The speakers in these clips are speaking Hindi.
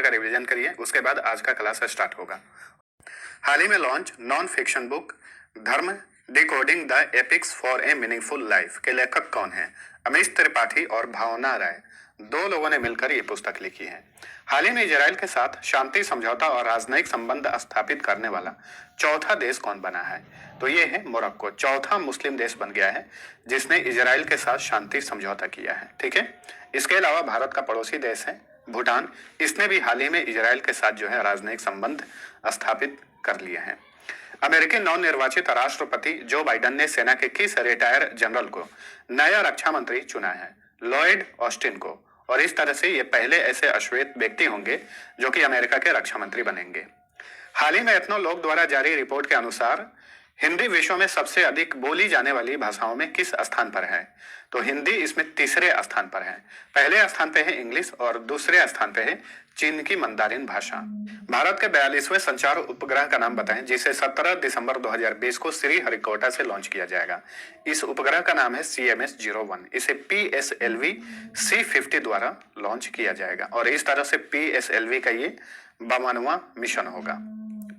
का रिवीजन करिए, उसके बाद आज का क्लास स्टार्ट होगा। हाल ही में launch non fiction book Dharma decoding the epics for a meaningful life के लेखक कौन है? अमीश त्रिपाठी और भावना राय, दो लोगों ने मिलकर ये पुस्तक लिखी है। हाल ही में इजराइल के साथ शांति समझौता और राजनयिक संबंध स्थापित करने वाला चौथा देश कौन बना है? तो ये है मोरक्को, चौथा मुस्लिम देश बन गया है जिसने इजराइल के साथ शांति समझौता किया है। ठीक है, इसके अलावा भारत का पड़ोसी देश है भूटान, इसने भी हाल ही में इजराइल के साथ जो है राजनयिक संबंध स्थापित कर लिए हैं। अमेरिकी नवनिर्वाचित राष्ट्रपति जो बाइडेन ने सेना के किस रिटायर जनरल को नया रक्षा मंत्री चुना है? लॉयड ऑस्टिन को, और इस तरह से ये पहले ऐसे अश्वेत व्यक्ति होंगे जो कि अमेरिका के रक्षा मंत्री बनेंगे। हाल ही में एथनोलॉग द्वारा जारी रिपोर्ट के अनुसार हिंदी विश्व में सबसे अधिक बोली जाने वाली भाषाओं में किस स्थान पर है? तो हिंदी इसमें तीसरे स्थान पर है। पहले स्थान पे है इंग्लिश और दूसरे स्थान पे है चीन की मंदारिन भाषा। भारत के 42वें संचार उपग्रह का नाम बताएं जिसे 17 दिसंबर 2020 को श्रीहरिकोटा से लॉन्च किया जाएगा। इस उपग्रह का नाम है CMS-01। इसे PSLV C50 द्वारा लॉन्च किया जाएगा और इस तरह से PSLV का ये 52वां मिशन होगा।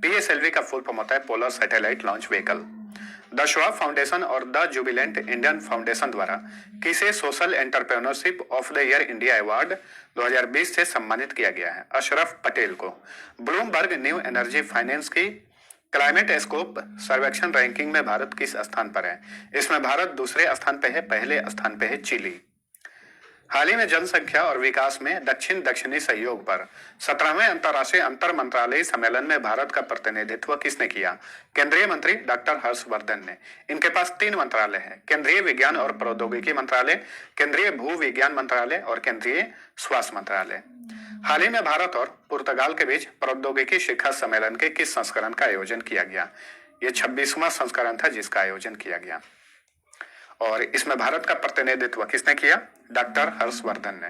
PSLV का फुल फॉर्म होता है polar satellite launch vehicle. The Schwab foundation और द जुबिलेंट इंडियन फाउंडेशन द्वारा किसे social entrepreneurship of the year India award 2020 से सम्मानित किया गया है? अशरफ पटेल को। ब्लूमबर्ग न्यू एनर्जी फाइनेंस की क्लाइमेट स्कोप सर्वेक्षण रैंकिंग में भारत किस स्थान पर है? इसमें भारत दूसरे स्थान पे है, पहले स्थान पे है चिली। हाल ही में जनसंख्या और विकास में दक्षिण दक्षिणी सहयोग पर 17वें अंतर्राष्ट्रीय अंतर मंत्रालय सम्मेलन में भारत का प्रतिनिधित्व किसने किया? केंद्रीय मंत्री डॉक्टर हर्षवर्धन ने। इनके पास 3 मंत्रालय हैं, केंद्रीय विज्ञान और प्रौद्योगिकी मंत्रालय, केंद्रीय भू विज्ञान मंत्रालय और केंद्रीय स्वास्थ्य मंत्रालय। हाल ही में भारत और पुर्तगाल के बीच प्रौद्योगिकी शिखर सम्मेलन के किस संस्करण का आयोजन किया गया? ये 26वां संस्करण था जिसका आयोजन किया गया और इसमें भारत का प्रतिनिधित्व किसने किया? डॉक्टर हर्षवर्धन ने।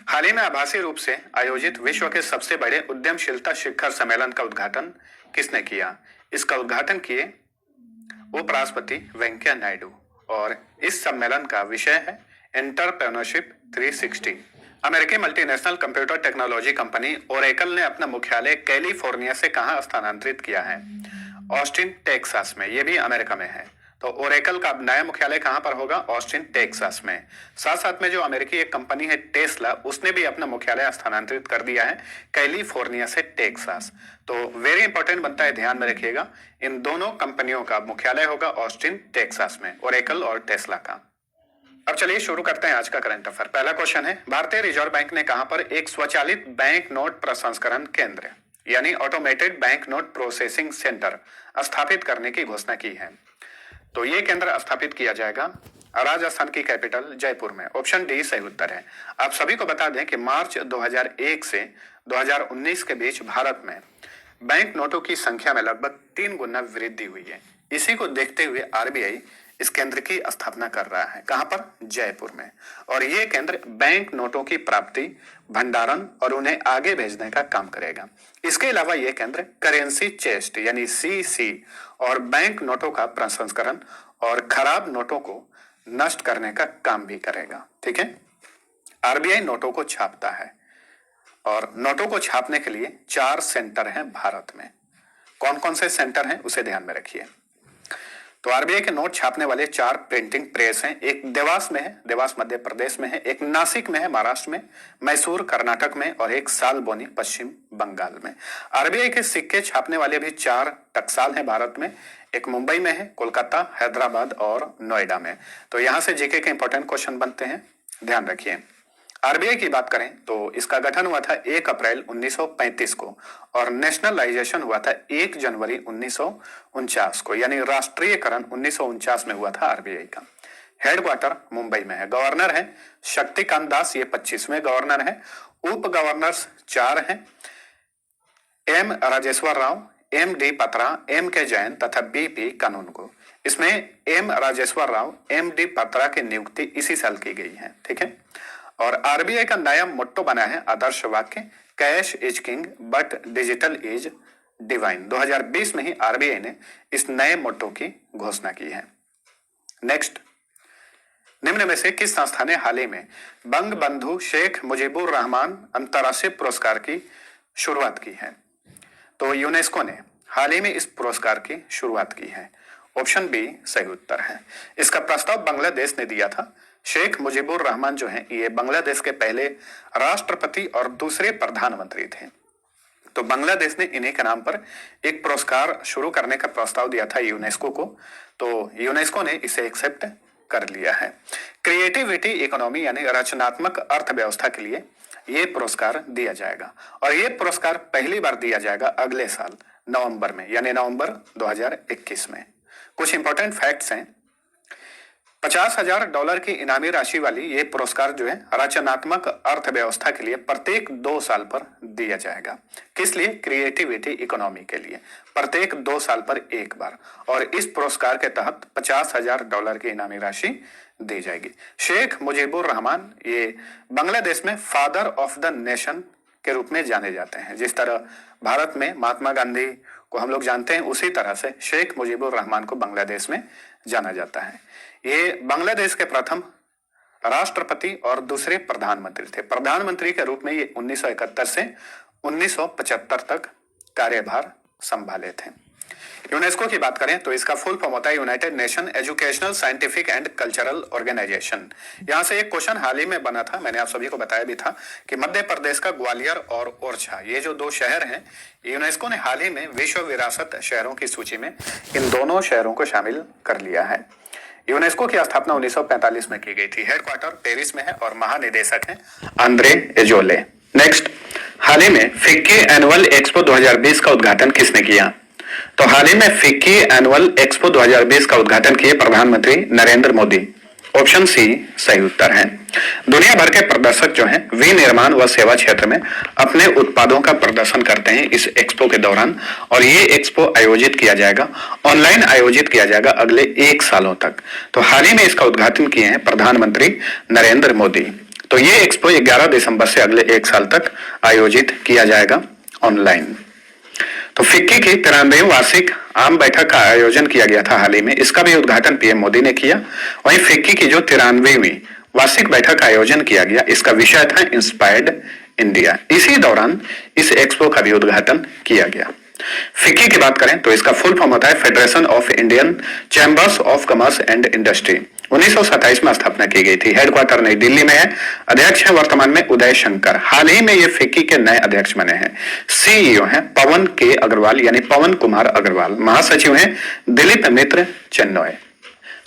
हाल ही में आभासी रूप से आयोजित विश्व के सबसे बड़े उद्यमशीलता शिखर सम्मेलन का उद्घाटन किसने किया? इसका उद्घाटन किए उपराष्ट्रपति वेंकैया नायडू और इस सम्मेलन का विषय है एंटरप्रेन्योरशिप 360। अमेरिकी multinational computer technology company Oracle ने अपना मुख्यालय कैलिफोर्निया से कहां स्थानांतरित किया है? ऑस्टिन टेक्सास में, ये भी अमेरिका में है। तो ओरेकल का नया मुख्यालय कहां पर होगा? ऑस्टिन टेक्सास में। साथ साथ में जो अमेरिकी एक कंपनी है टेस्ला, उसने भी अपना मुख्यालय स्थानांतरित कर दिया है कैलिफोर्निया से टेक्सास। तो वेरी इंपॉर्टेंट बनता है, ध्यान में रखिएगा, इन दोनों कंपनियों का मुख्यालय होगा ऑस्टिन टेक्सास में, ओरेकल और टेस्ला का। अब चलिए शुरू करते हैं आज का करंट अफेयर। पहला क्वेश्चन है, भारतीय रिजर्व बैंक ने कहां पर एक स्वचालित बैंक नोट प्रसंस्करण केंद्र यानी automated bank note processing centre स्थापित करने की घोषणा की है? तो ये केंद्र स्थापित किया जाएगा राजस्थान की कैपिटल जयपुर में। ऑप्शन डी सही उत्तर है। आप सभी को बता दें कि मार्च 2001 से 2019 के बीच भारत में बैंक नोटों की संख्या में लगभग 3 गुना वृद्धि हुई है। इसी को देखते हुए RBI इस केंद्र की स्थापना कर रहा है। कहां पर? जयपुर में। और ये केंद्र बैंक नोटों की प्राप्ति, भंडारण और उन्हें आगे भेजने का काम करेगा। इसके अलावा ये केंद्र करेंसी चेस्ट यानी CC और बैंक नोटों का प्रसंस्करण और खराब नोटों को नष्ट करने का काम भी करेगा। ठीक है, RBI नोटों को छापता है और नोटों को छापने के लिए 4 सेंटर हैं भारत में। कौन कौन से सेंटर हैं उसे ध्यान में रखिए। तो RBI के नोट छापने वाले 4 प्रिंटिंग प्रेस हैं। एक देवास में है, देवास मध्य प्रदेश में है, एक नासिक में है महाराष्ट्र में, मैसूर कर्नाटक में और एक सालबोनी पश्चिम बंगाल में। RBI के सिक्के छापने वाले भी 4 टकसाल हैं भारत में, एक मुंबई में है, कोलकाता, हैदराबाद और नोएडा में। तो यहां से जीके के इंपॉर्टेंट क्वेश्चन बनते हैं, ध्यान रखिए। RBI की बात करें तो इसका गठन हुआ था 1 अप्रैल 1935 को और नेशनलाइजेशन हुआ था 1 जनवरी 1949 को, यानी राष्ट्रीयकरण 1949 में हुआ था RBI का। हेडक्वार्टर मुंबई में है। गवर्नर है शक्तिकांत दास, ये 25वें गवर्नर है। उप गवर्नर्स 4 हैं, M राजेश्वर राव, MD पत्रा, MK जैन तथा BP कानूनगो। इसमें M राजेश्वर राव, MD पत्रा की नियुक्ति इसी साल की गई है। ठीक है, और RBI का नया मोट्टो बना है आदर्श वाक्य, cash is king but digital is divine. 2020 में ही RBI ने इस नए मोट्टो की घोषणा की है। नेक्स्ट, निम्न में से किस संस्था ने हाल ही में बंग बंधु शेख मुजीबुर रहमान अंतर्राष्ट्रीय पुरस्कार की शुरुआत की है? तो यूनेस्को ने हाल ही में इस पुरस्कार की शुरुआत की है। ऑप्शन बी सही उत्तर है। इसका प्रस्ताव बांग्लादेश ने दिया था। शेख मुजीबुर रहमान जो हैं ये बांग्लादेश के पहले राष्ट्रपति और दूसरे प्रधानमंत्री थे। तो बांग्लादेश ने इन्हीं के नाम पर एक पुरस्कार शुरू करने का प्रस्ताव दिया था यूनेस्को को, तो यूनेस्को ने इसे एक्सेप्ट कर लिया है। क्रिएटिविटी इकोनॉमी यानी रचनात्मक अर्थव्यवस्था के लिए ये पुरस्कार दिया जाएगा और ये पुरस्कार पहली बार दिया जाएगा अगले साल नवंबर में, यानी नवंबर 2021 में। कुछ इंपॉर्टेंट फैक्ट्स हैं। $50,000 की इनामी राशि वाली ये पुरस्कार जो है रचनात्मक अर्थव्यवस्था के लिए प्रत्येक 2 साल पर दिया जाएगा। किस लिए? क्रिएटिविटी इकोनॉमी के लिए प्रत्येक 2 साल पर एक बार, और इस पुरस्कार के तहत $50,000 की इनामी राशि दी जाएगी। शेख मुजीबुर रहमान ये बांग्लादेश में फादर ऑफ द नेशन के रूप में जाने जाते हैं। जिस तरह भारत में महात्मा गांधी को हम लोग जानते हैं, उसी तरह से शेख मुजीबुर रहमान को बांग्लादेश में जाना जाता है। ये बांग्लादेश के प्रथम राष्ट्रपति और दूसरे प्रधानमंत्री थे। प्रधानमंत्री के रूप में ये 1971 से 1975 तक कार्यभार संभाले थे। यूनेस्को की बात करें तो इसका फुल फॉर्म होता है united nation educational scientific and cultural organisation. यहाँ से एक क्वेश्चन हाल ही में बना था, मैंने आप सभी को बताया भी था कि मध्य प्रदेश का ग्वालियर और ओरछा ये जो 2 शहर हैं, यूनेस्को ने हाल ही में विश्व विरासत शहरों की सूची में इन दोनों शहरों को शामिल कर लिया है। यूनेस्को की स्थापना 1945 में की गई थी। हेडक्वार्टर पेरिस में है और महानिदेशक हैं आंद्रे एजोले। नेक्स्ट, हाल ही में फिक्की एनुअल एक्सपो 2020 का उद्घाटन किसने किया? तो हाल ही में फिक्की एनुअल एक्सपो 2020 का उद्घाटन किए प्रधानमंत्री नरेंद्र मोदी। ऑप्शन सी सही उत्तर है। दुनिया भर के प्रदर्शक जो हैं विनिर्माण व सेवा क्षेत्र में अपने उत्पादों का प्रदर्शन करते हैं इस एक्सपो के दौरान, और ये एक्सपो आयोजित किया जाएगा, ऑनलाइन आयोजित किया जाएगा अगले 1 सालों तक। तो हाल ही में इसका उद्घाटन किए हैं प्रधानमंत्री नरेंद्र मोदी। तो ये एक्सपो 11 दिसंबर से अगले 1 साल तक आयोजित किया जाएगा ऑनलाइन। तो फिक्की की 93वीं वार्षिक आम बैठक का आयोजन किया गया था हाल ही में, इसका भी उद्घाटन पीएम मोदी ने किया। वहीं फिक्की की जो 93वीं वार्षिक बैठक का आयोजन किया गया, इसका विषय था इंस्पायर्ड इंडिया। इसी दौरान इस एक्सपो का भी उद्घाटन किया गया। फिक्की की बात करें तो इसका फुल फॉर्म होता है federation of Indian chambers of commerce and industry. 1927 में स्थापना की गई थी। हेडक्वार्टर नई दिल्ली में है। अध्यक्ष है वर्तमान में उदय शंकर। हाल ही में ये फिक्की के नए अध्यक्ष बने हैं। सीईओ हैं पवन के अग्रवाल यानी पवन कुमार अग्रवाल। महासचिव हैं दिलीप मित्र चेन्नॉय।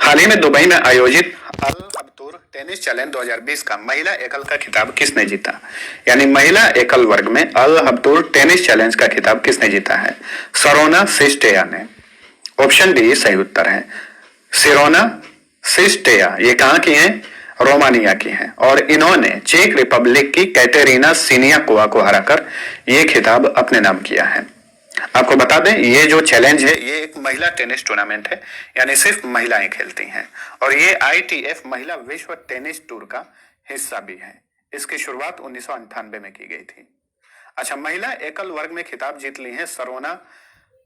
हाल ही में दुबई में आयोजित अल हबतूर टेनिस चैलेंज 2020 का महिला एकल का खिताब किसने जीता? यानी महिला एकल वर्ग में अल हबतूर टेनिस चैलेंज का खिताब किसने जीता है? सरोना सिस्टेया ने। ऑप्शन डी सही उत्तर है। सिरोना सिस्टेया ये कहां की हैं? रोमानिया की हैं, और इन्होंने चेक रिपब्लिक की कैटेरिना सिनियाकोवा को हराकर ये खिताब अपने नाम किया है। आपको बता दें ये जो चैलेंज है ये एक महिला टेनिस टूर्नामेंट है, यानी सिर्फ महिलाएं खेलती हैं, और ये ITF महिला विश्व टेनिस टूर का हिस्सा भी है। इसकी शुरुआत 1998 में की गई थी। अच्छा, महिला एकल वर्ग में खिताब जीत ली है सरोना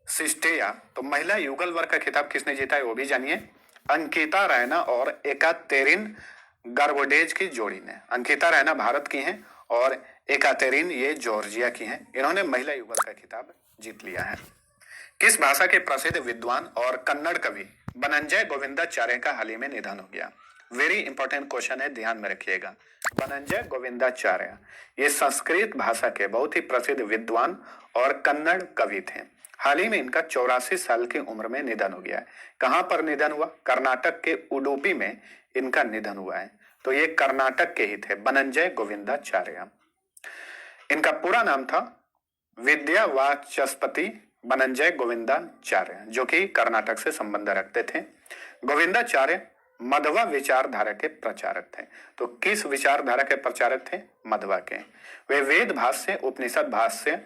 सिस्टेया। तो महिला युगल वर्ग का खिताब किसने जीता है वो भी जानिए। अंकिता रैना और एकातेरिन गार्बोडेज की जोड़ी ने। अंकिता रैना भारत की हैं और एकातेरिन ये जॉर्जिया की हैं। इन्होंने महिला युगल का खिताब जीत लिया है। किस भाषा के प्रसिद्ध विद्वान और कन्नड़ कवि बनंजय गोविंदाचार्य का हाल ही में निधन हो गया? वेरी इंपॉर्टेंट क्वेश्चन है, ध्यान में रखिएगा। बनंजय गोविंदाचार्य ये संस्कृत भाषा के बहुत ही प्रसिद्ध विद्वान और कन्नड़ कवि थे। हाल ही में इनका 84 साल की उम्र में निधन हो गया है। कहां पर निधन हुआ? कर्नाटक के उडुपी में इनका निधन हुआ है। तो ये कर्नाटक के ही थे, बनंजय गोविंदाचार्य। इनका पूरा नाम था विद्यावाचस्पति बनंजय गोविंदाचार्य, जो कि कर्नाटक से संबंध रखते थे। गोविंदाचार्य मध्वा विचारधारा के प्रचारक थे। तो किस विचारधारा के प्रचारक थे? मध्वा के। वे वेद भाष्य, उपनिषद भाष्य,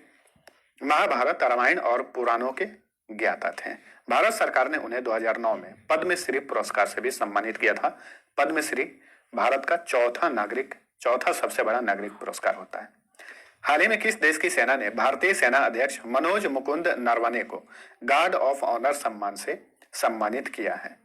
महाभारत, रामायण और पुराणों के ज्ञाता थे। भारत सरकार ने उन्हें 2009 में पद्मश्री पुरस्कार से भी सम्मानित किया था। पद्मश्री भारत का चौथा सबसे बड़ा नागरिक पुरस्कार होता है। हाल ही में किस देश की सेना ने भारतीय सेना अध्यक्ष मनोज मुकुंद नरवणे को गार्ड ऑफ ऑनर सम्मान से सम्मानित किया है?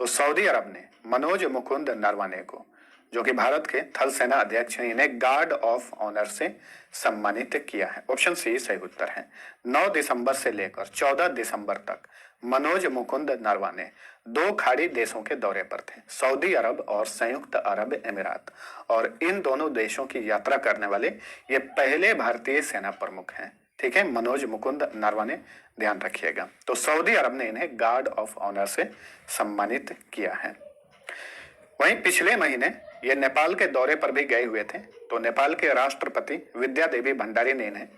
तो सऊदी अरब ने मनोज मुकुंद नरवणे को, जो कि भारत के थल सेना अध्यक्ष हैं, इन्हें गार्ड ऑफ ऑनर से सम्मानित किया है। ऑप्शन सी सही उत्तर है। 9 दिसंबर से लेकर 14 दिसंबर तक मनोज मुकुंद नरवणे 2 खाड़ी देशों के दौरे पर थे, सऊदी अरब और संयुक्त अरब अमीरात, और इन दोनों देशों की यात्रा करने वाले ये पहले भारतीय सेना प्रमुख हैं। ठीक है, मनोज मुकुंद नरवणे, ध्यान रखिएगा। तो सऊदी अरब ने इन्हें गार्ड ऑफ ऑनर से सम्मानित किया है। वहीं पिछले महीने ये नेपाल के दौरे पर भी गए हुए थे, तो नेपाल के राष्ट्रपति विद्या देवी भंडारी ने इन्हें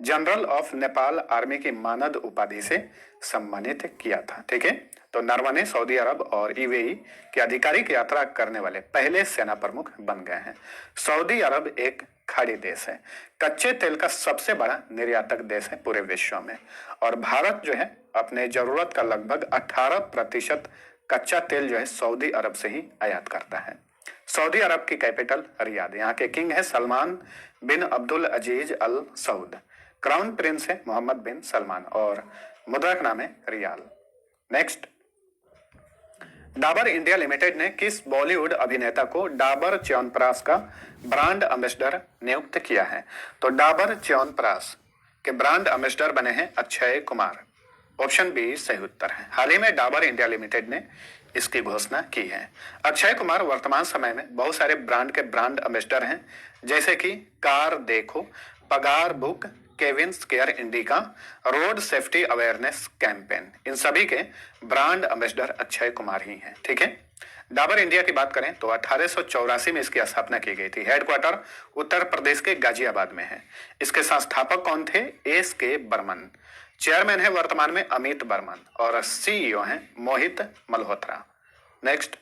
जनरल ऑफ नेपाल आर्मी की मानद उपाधि से सम्मानित किया था। ठीक है, तो नरवणे सऊदी अरब और यूएई के आधिकारिक यात्रा करने वाले पहले सेना प्रमुख बन गए हैं। सऊदी अरब एक खाड़ी देश है, कच्चे तेल का सबसे बड़ा निर्यातक देश है पूरे विश्व में, और भारत जो है अपने जरूरत का लगभग 18% कच्चा तेल जो है सऊदी अरब से ही आयात करता है। सऊदी अरब की कैपिटल रियाद, यहाँ के किंग है Salman bin Abdul Aziz Al Saud, crown prince है मोहम्मद बिन सलमान, और मुद्रा का नाम है riyal. Next, Dabur India limited ने किस बॉलीवुड अभिनेता को डाबर च्यवनप्राश का ब्रांड एम्बेसडर नियुक्त किया है? तो डाबर च्यवनप्राश के ब्रांड एम्बेसडर बने हैं अक्षय कुमार। ऑप्शन बी सही उत्तर है। हाल ही में डाबर इंडिया लिमिटेड ने इसकी घोषणा की है। अक्षय कुमार वर्तमान समय में बहुत सारे ब्रांड के ब्रांड एम्बेसडर हैं, जैसे कि कार देखो, Pagar book, Cavin's care Indica, road safety awareness campaign, इन सभी के ब्रांड एम्बेसडर अक्षय कुमार ही हैं। ठीक है, डाबर इंडिया की बात करें तो 1884 में इसकी स्थापना की गई थी। हेडक्वार्टर उत्तर प्रदेश के गाजियाबाद में है। इसके संस्थापक कौन थे? एस के बर्मन। चेयरमैन है वर्तमान में अमित बर्मन, और सीईओ हैं Mohit Malhotra. Next,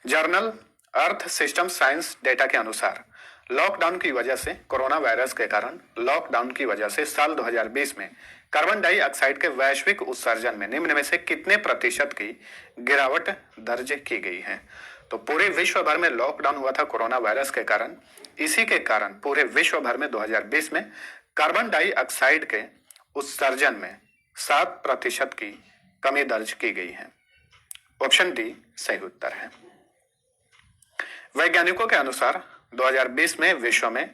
journal earth system science data के अनुसार लॉकडाउन की वजह से, कोरोना वायरस के कारण लॉकडाउन की वजह से साल 2020 में कार्बन डाइऑक्साइड के वैश्विक उत्सर्जन में निम्न में से कितने प्रतिशत की गिरावट दर्ज की गई है? तो पूरे विश्व भर में लॉकडाउन हुआ था कोरोना वायरस के कारण। इसी के कारण पूरे विश्व भर में 2020 में कार्बन डाइऑक्साइड के उत्सर्जन में 7% की कमी दर्ज की गई है। ऑप्शन डी सही उत्तर है। वैज्ञानिकों के अनुसार 2020 में विश्व में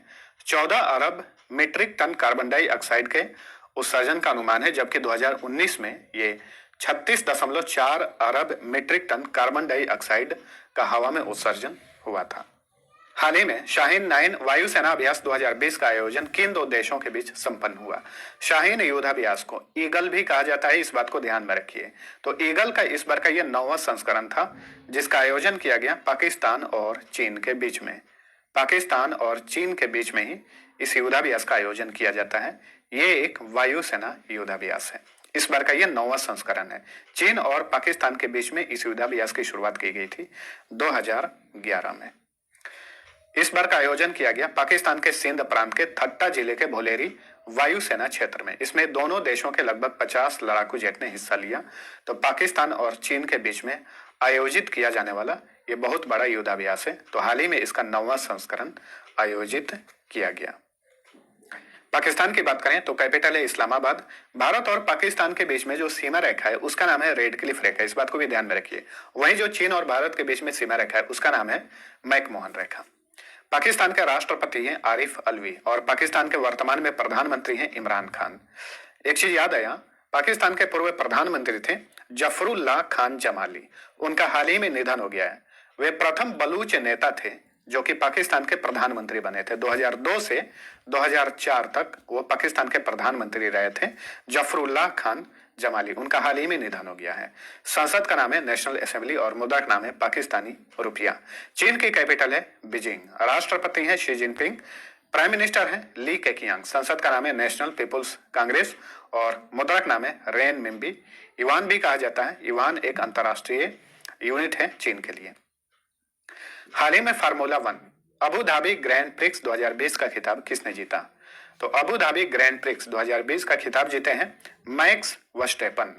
14 अरब मीट्रिक टन कार्बन डाइऑक्साइड के उत्सर्जन का अनुमान है, जबकि 2019 में ये 36.4 अरब मीट्रिक टन कार्बन डाइऑक्साइड का हवा में उत्सर्जन हुआ था। हाल ही में शाहीन 9 वायुसेना अभ्यास 2020 का आयोजन किन 2 देशों के बीच संपन्न हुआ? शाहीन युद्धाभ्यास को ईगल भी कहा जाता है, इस बात को ध्यान में रखिए। तो ईगल का इस बार का यह 9वां संस्करण था, जिसका आयोजन किया गया पाकिस्तान और चीन के बीच में। पाकिस्तान और चीन के बीच में ही इस युद्धाभ्यास का आयोजन किया जाता है। ये एक वायुसेना युद्धाभ्यास है। इस बार का यह 9वां संस्करण है। चीन और पाकिस्तान के बीच में इस युद्धाभ्यास की शुरुआत की गई थी 2011 में। इस बार का आयोजन किया गया पाकिस्तान के सिंध प्रांत के थट्टा जिले के भोलेरी वायुसेना क्षेत्र में। इसमें दोनों देशों के लगभग 50 लड़ाकू जेट ने हिस्सा लिया। तो पाकिस्तान और चीन के बीच में आयोजित किया जाने वाला ये बहुत बड़ा युद्धाभ्यास है। तो हाल ही में इसका 9वां संस्करण आयोजित किया गया। पाकिस्तान की बात करें तो कैपिटल है इस्लामाबाद। भारत और पाकिस्तान के बीच में जो सीमा रेखा है उसका नाम है रेड क्लिफ रेखा, इस बात को भी ध्यान में रखिए। वहीं जो चीन और भारत के बीच में सीमा रेखा है उसका नाम है मैकमोहन रेखा। पाकिस्तान के राष्ट्रपति हैं आरिफ अलवी, और पाकिस्तान के वर्तमान में प्रधानमंत्री हैं इमरान खान। एक चीज याद आया, पाकिस्तान के पूर्व प्रधानमंत्री थे जफरुल्लाह खान जमाली, उनका हाल ही में निधन हो गया है। वे प्रथम बलूच नेता थे जो कि पाकिस्तान के प्रधानमंत्री बने थे। 2002 से 2004 तक वो पाकिस्तान के प्रधानमंत्री रहे थे जफरुल्लाह खान जमाली, उनका हाल ही में निधन हो गया है। संसद का नाम है नेशनल असेंबली और मुद्रा का नाम है पाकिस्तानी रुपया। चीन की कैपिटल है बीजिंग। राष्ट्रपति हैं शी जिनपिंग। प्राइम मिनिस्टर हैं ली केकियांग। संसद का नाम है नेशनल पीपुल्स कांग्रेस और मुद्रा का नाम है रेन मिम्बी। युवान भी कहा जाता है। युवान एक अंतरराष्ट्रीय यूनिट है चीन के लिए। हाल ही में formula 1 Abu Dhabi grand prix 2020 का खिताब किसने जीता? तो अबू धाबी ग्रैंड प्रिक्स 2020 का खिताब जीते हैं मैक्स वर्स्टेपन।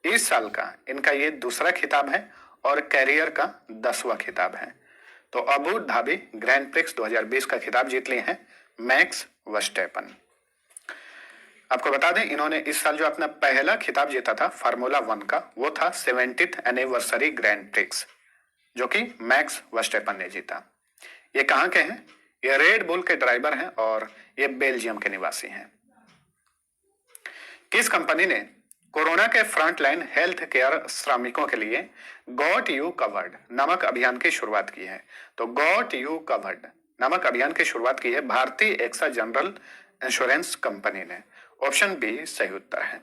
इस साल का इनका ये दूसरा खिताब है और कैरियर का 10वां खिताब है। तो अबू धाबी ग्रैंड प्रिक्स 2020 का खिताब जीत लिए हैं मैक्स वर्स्टेपन। आपको बता दें इन्होंने इस साल जो अपना पहला खिताब जीता था फार्मूला 1 का, वो था 70th एनिवर्सरी ग्रैंड प्रिक्स, जो कि मैक्स वर्स्टेपन ने जीता। ये कहाँ के हैं? ये रेड बुल के ड्राइवर हैं और ये बेल्जियम के निवासी हैं। किस कंपनी ने कोरोना के फ्रंटलाइन हेल्थ केयर श्रमिकों के लिए गॉट यू कवर्ड नामक अभियान की शुरुआत की है? तो गॉट यू कवर्ड नामक अभियान की शुरुआत की है भारतीय एक्सा जनरल इंश्योरेंस कंपनी ने। ऑप्शन बी सही उत्तर है।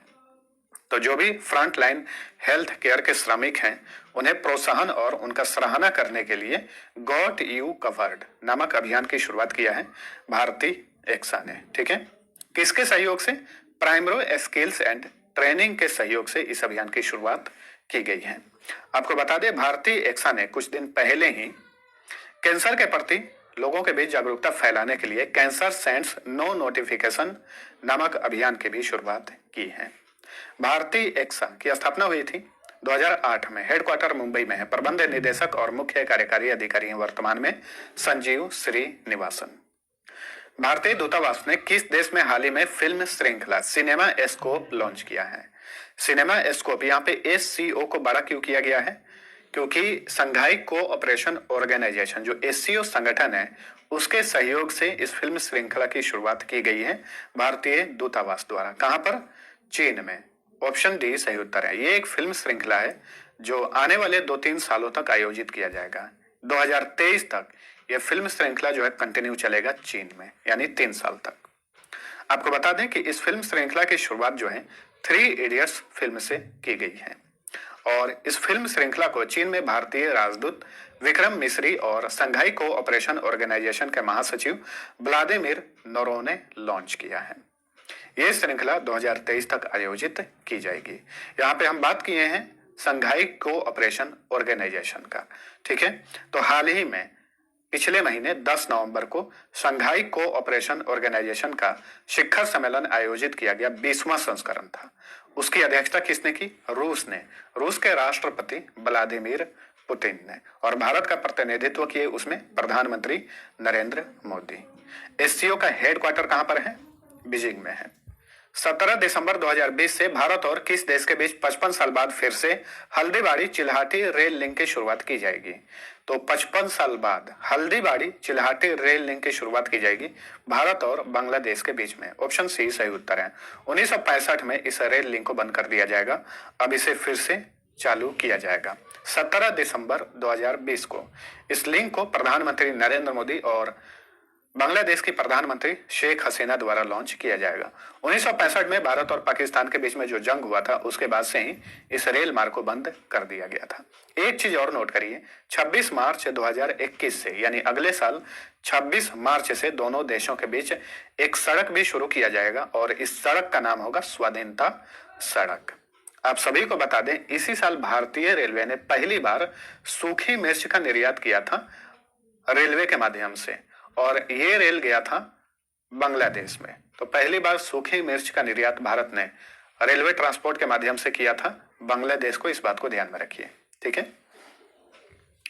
तो जो भी फ्रंट लाइन हेल्थ केयर के श्रमिक हैं उन्हें प्रोत्साहन और उनका सराहना करने के लिए गॉट यू कवर्ड नामक अभियान की शुरुआत किया है भारतीय एक्सा ने। ठीक है, किसके सहयोग से? प्राइमरो स्किल्स एंड ट्रेनिंग के सहयोग से इस अभियान की शुरुआत की गई है। आपको बता दें भारतीय एक्सा ने कुछ दिन पहले ही कैंसर के प्रति लोगों के बीच जागरूकता फैलाने के लिए कैंसर सेंड्स नो नोटिफिकेशन नामक अभियान की भी शुरुआत की है। भारतीय एक्सा की स्थापना हुई थी 2008 में। हेडक्वार्टर मुंबई में है। प्रबंध निदेशक और मुख्य कार्यकारी अधिकारी हैं वर्तमान में संजीव श्रीनिवासन। भारतीय दूतावास ने किस देश में हाल ही में फिल्म श्रृंखला सिनेमा एस्कोप लॉन्च किया है? सिनेमा एस्कोप, यहाँ पे एससीओ को बड़ा क्यों किया गया है? क्योंकि संघाई कोऑपरेशन ऑर्गेनाइजेशन जो एससीओ संगठन है उसके सहयोग से इस फिल्म श्रृंखला की शुरुआत की गई है भारतीय दूतावास द्वारा। कहां पर? चीन में। ऑप्शन डी सही उत्तर है। ये एक फिल्म श्रृंखला है जो आने वाले 2-3 सालों तक आयोजित किया जाएगा। 2023 तक यह फिल्म श्रृंखला जो है कंटिन्यू चलेगा चीन में, यानी 3 साल तक। आपको बता दें कि इस फिल्म श्रृंखला की शुरुआत जो है 3 इडियट्स फिल्म से की गई है और इस फिल्म श्रृंखला को चीन में भारतीय राजदूत विक्रम मिश्री और संघाई कोऑपरेशन ऑर्गेनाइजेशन के महासचिव व्लादिमीर नोरो ने लॉन्च किया है। यह श्रृंखला 2023 तक आयोजित की जाएगी। यहाँ पे हम बात किए हैं संघाई कोऑपरेशन ऑर्गेनाइजेशन का। ठीक है, तो हाल ही में पिछले महीने 10 नवंबर को संघाई कोऑपरेशन ऑर्गेनाइजेशन का शिखर सम्मेलन आयोजित किया गया। 20वां संस्करण था। उसकी अध्यक्षता किसने की? रूस ने। रूस के राष्ट्रपति व्लादिमीर पुतिन ने। और भारत का प्रतिनिधित्व किए उसमें प्रधानमंत्री नरेंद्र मोदी। एससीओ का हेडक्वार्टर कहां पर है? बीजिंग में है। 17 दिसंबर 2020 से भारत और किस देश के बीच 55 साल बाद फिर से हल्दीबाड़ी चिल्हाटी रेल लिंक की शुरुआत की जाएगी? तो 55 साल बाद हल्दीबाड़ी चिल्हाटी रेल लिंक की शुरुआत की जाएगी भारत और बांग्लादेश के बीच में। ऑप्शन सी सही उत्तर है। 1965 में इस रेल लिंक को बंद कर दिया जाएगा, अब इसे फिर से चालू किया जाएगा। 17 दिसंबर 2020 को इस लिंक को प्रधानमंत्री नरेंद्र मोदी और बांग्लादेश की प्रधानमंत्री शेख हसीना द्वारा लॉन्च किया जाएगा। 1965 में भारत और पाकिस्तान के बीच में जो जंग हुआ था उसके बाद से ही इस रेल मार्ग को बंद कर दिया गया था। एक चीज और नोट करिए, 26 मार्च 2021 से यानी अगले साल 26 मार्च से दोनों देशों के बीच एक सड़क भी शुरू किया जाएगा और इस सड़क का नाम होगा स्वाधीनता सड़क। आप सभी को बता दें इसी साल भारतीय रेलवे ने पहली बार सूखी मिर्च का निर्यात किया था रेलवे के माध्यम से और ये रेल गया था बांग्लादेश में। तो पहली बार सूखी मिर्च का निर्यात भारत ने रेलवे ट्रांसपोर्ट के माध्यम से किया था बांग्लादेश को। इस बात को ध्यान में रखिए। ठीक है,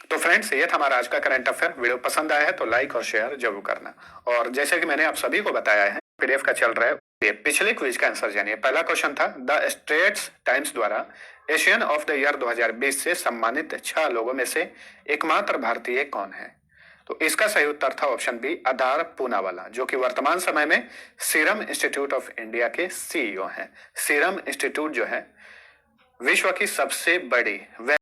तो फ्रेंड्स ये था हमारा आज का करंट अफेयर। वीडियो पसंद आया है तो लाइक और शेयर जरूर करना। और जैसे कि मैंने आप सभी को बताया है पीडीएफ का चल रहा है, पिछले क्विज का आंसर जानिए। पहला क्वेश्चन था द स्ट्रेट्स टाइम्स द्वारा एशियन ऑफ द ईयर 2020 से सम्मानित 6 लोगों में से एकमात्र भारतीय कौन है? तो इसका सही उत्तर था ऑप्शन बी अदार पूनावाला, जो कि वर्तमान समय में सीरम इंस्टीट्यूट ऑफ इंडिया के सीईओ हैं। सीरम इंस्टीट्यूट जो है विश्व की सबसे बड़ी